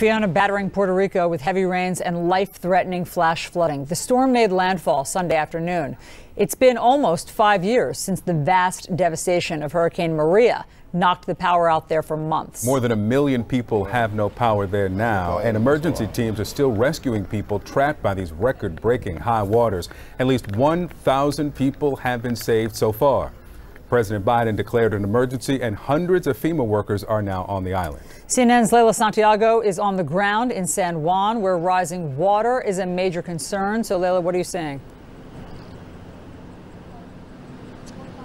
Fiona battering Puerto Rico with heavy rains and life-threatening flash flooding. The storm made landfall Sunday afternoon. It's been almost 5 years since the vast devastation of Hurricane Maria knocked the power out there for months. More than 1 million people have no power there now, and emergency teams are still rescuing people trapped by these record-breaking high waters. At least 1,000 people have been saved so far. President Biden declared an emergency, and hundreds of FEMA workers are now on the island. CNN's Leila Santiago is on the ground in San Juan, where rising water is a major concern. So, Leila, what are you seeing?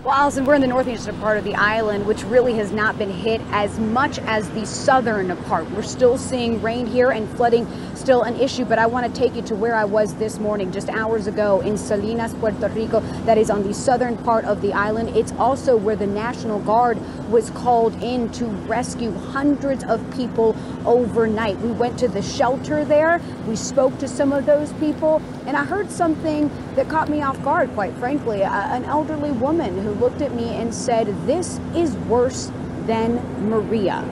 Well, Allison, we're in the northeastern part of the island, which really has not been hit as much as the southern part. We're still seeing rain here and flooding still an issue, but I want to take you to where I was this morning, just hours ago in Salinas, Puerto Rico. That is on the southern part of the island. It's also where the National Guard was called in to rescue hundreds of people overnight. We went to the shelter there. We spoke to some of those people, and I heard something that caught me off guard, quite frankly. An elderly woman who looked at me and said, "This is worse than Maria,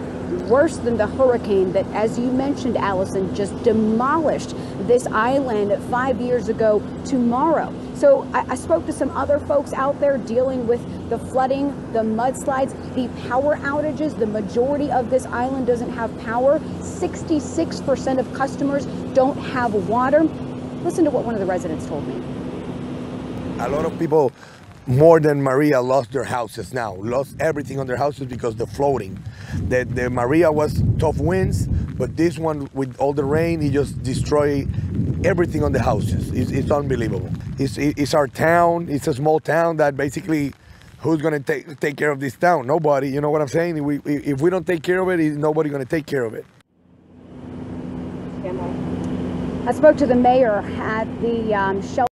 worse than the hurricane that, as you mentioned, Allison, just demolished this island 5 years ago tomorrow." So I spoke to some other folks out there dealing with the flooding, the mudslides, the power outages. The majority of this island doesn't have power. 66% of customers don't have water. Listen to what one of the residents told me. A lot of people, more than Maria, lost their houses now, lost everything on their houses because the floating. The Maria was tough winds, but this one, with all the rain, it just destroyed everything on the houses. It's unbelievable. It's our town. It's a small town that basically, who's going to take care of this town? Nobody. You know what I'm saying? If we don't take care of it, nobody's going to take care of it. I spoke to the mayor at the shelter.